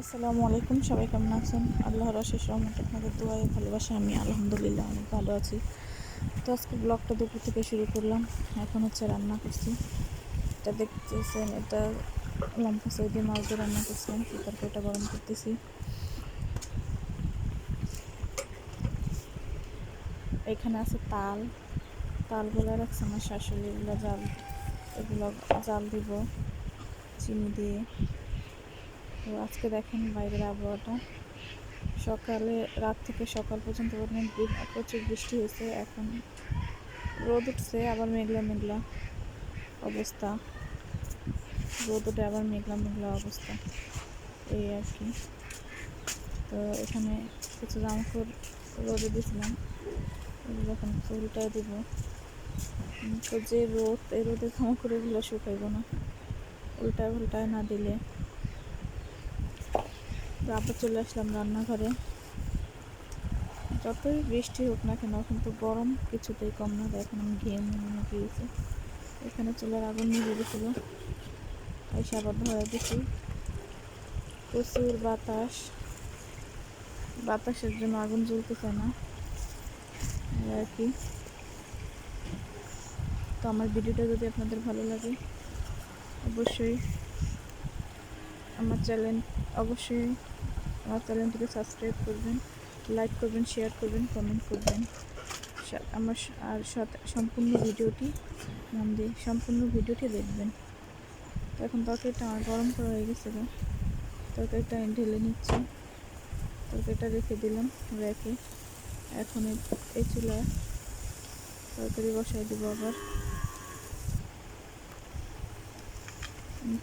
আসসালামু আলাইকুম, সবাই কেমন আছেন? আল্লাহর অশেষ রহমত, আপনাদের দোয়ায় ভালোবাসা আমি আলহামদুলিল্লাহ অনেক ভালো আছি। তো আজকে ব্লগটা দুপুর থেকে শুরু করলাম। এখন হচ্ছে রান্না করছি। এটা দেখতেছেন, এটা লম্বা সৌদি মাছ দিয়ে রান্না করছিলাম। সেই তরকারিটা গরম করতেছি। এখানে আছে তাল, তালগুলো রাখছে আমার শাশুড়ি। এগুলো জাল দিব চিনি দিয়ে। তো আজকে দেখেন বাইরের আবহাওয়াটা, সকালে রাত থেকে সকাল পর্যন্ত প্রচুর বৃষ্টি হয়েছে। এখন রোদ উঠছে, আবার মেঘলা মেঘলা অবস্থা। রোদ উঠে আবার মেঘলা মেঘলা অবস্থা, এই আর কি। তো এখানে কিছু জামাকাপড় রোদে দিয়েছিলাম, এগুলো এখন উল্টায় দেবো। তো যে রোদ, এই রোদে জামাকাপড় এগুলো শুকাইব না উল্টায় না দিলে। তো আবার চলে আসলাম রান্নাঘরে। যতই বৃষ্টি হোক না কেন, কিন্তু গরম কিছুতেই কম না। দেখেন আমি ঘেমে গিয়েছি। এখানে চুলার আগুন নিভে গেছিল, এসে আবার ধরে দিছি। প্রচুর বাতাসের জন্য আগুন জ্বলতেছে না আর কি। তো আমার ভিডিওটা যদি আপনাদের ভালো লাগে, অবশ্যই আমার চ্যানেলটিকে সাবস্ক্রাইব করবেন, লাইক করবেন, শেয়ার করবেন, কমেন্ট করবেন। সম্পূর্ণ ভিডিওটি দেখবেন। তো এখন তরকারিটা আমার গরম করা হয়ে গেছে। তরকারিটা ঢেলে নিচ্ছি। তরকারিটা রেখে দিলাম রেখে এখন এই চুলায় তরকারি বসাই দেবো আবার।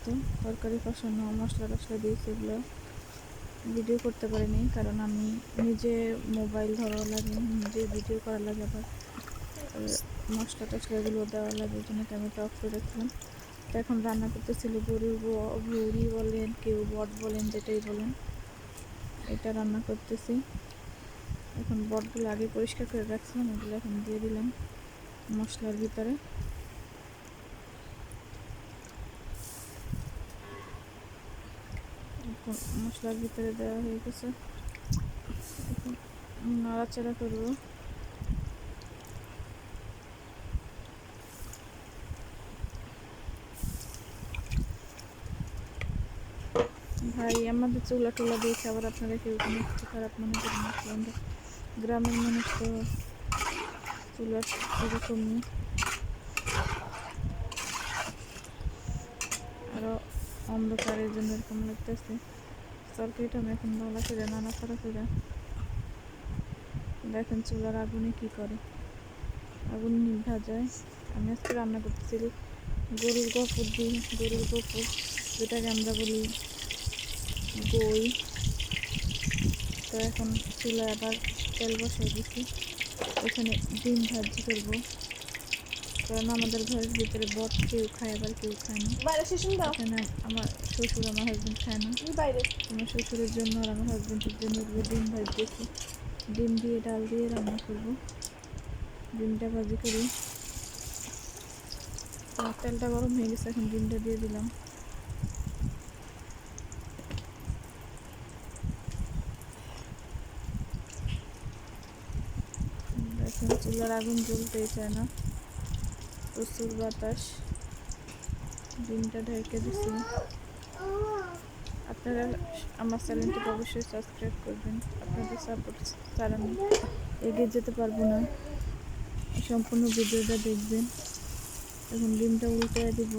তো তরকারি কষানো, মশলা টশলা দিয়ে সেগুলো ভিডিও করতে পারিনি, কারণ আমি নিজে মোবাইল ধরা লাগে, নিজে ভিডিও করা লাগে, আবার মশলা টশলাগুলো দেওয়া লাগে, এই জন্য ক্যামেরাটা অফ করে রাখলাম। তো এখন রান্না করতেছিল গরুর ভুড়ি বলেন, কেউ বট বলেন, যেটাই বলেন, এটা রান্না করতেছি। এখন বটগুলো আগে পরিষ্কার করে রাখছিলাম, এগুলো এখন দিয়ে দিলাম মশলার ভিতরে। মশলার ভিতরে দেওয়া হয়ে গেছে, এখন নাড়াচাড়া করব। ভাই আমাদের চুলা টুলা দিয়েছে, আবার আপনারা কেউ কোনো কিছু খারাপ মনে করেন না। আমরা গ্রামের মানুষ, তো চুলা এরকমই। আরও অন্ধকারের জন্য এরকম লাগতেছে। তরকারিটা আমি এখন ভালো করে নাড়াচাড়া করে দেখেন চুলার আগুনে কি করে, আগুন নিভা যায়। আমি আজকে রান্না করতেছি গরুর গোপুর, যেটাকে আমরা বলি গই। তো এখন চুলায় আবার তেল বসাই দিচ্ছি। এখানে ডিম ভাজি করবো, কারণ আমাদের ঘরের ভিতরে বট কেউ খায়, আবার কেউ খায় না। এখানে আমার শ্বশুর, আমার হাজব্যান্ড খায় না। আমার শ্বশুরের জন্য আর আমার হাজব্যান্ডের জন্য ডিম ভাজতেছি। ডিম দিয়ে ডাল দিয়ে রান্না করবো। ডিমটা ভাজি করি। তেলটা গরম হয়ে গেছে, এখন ডিমটা দিয়ে দিলাম। দেখেন চুলার আগুন জ্বলতেই চায় না, প্রচুর বাতাস। ডিমটা ঢেকে দিচ্ছি। আপনারা আমার চ্যানেলটিকে অবশ্যই সাবস্ক্রাইব করবেন। আপনাদের সাপোর্ট ছাড়া আমি এগিয়ে যেতে পারবো না। সম্পূর্ণ ভিডিওটা দেখবেন। এখন ডিমটা উল্টে দিব।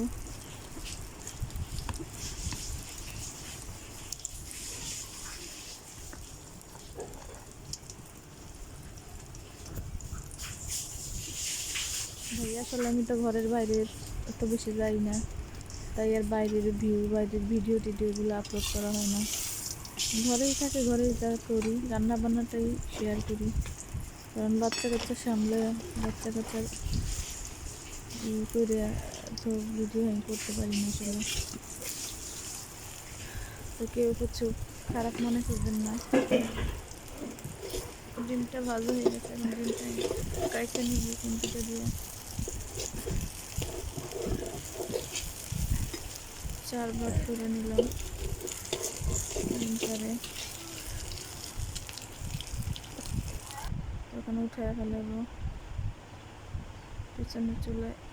ভাই আসলে আমি তো ঘরের বাইরে এত বেশি যাই না, তাই আর বাইরের ভিডিও টিডিওগুলো আপলোড করা হয় না। ঘরেই থাকে, ঘরেই যা করি রান্না বান্নাটাই শেয়ার করি, কারণ বাচ্চা কাচ্চা সামলে বাচ্চা কাচ্চার করে তো ভিডিও আমি করতে পারি না আসলে। তো কেউ কিছু খারাপ মনে করবেন না। ডিমটা ভালো হয়ে গেছে, এখন ডিমটা কাইটা নিব কম্পিউটার দিয়ে। 4 ভাগ করে নিলাম ডিমটা। করে তখন উঠে ফেলবো পিছনের চুলায়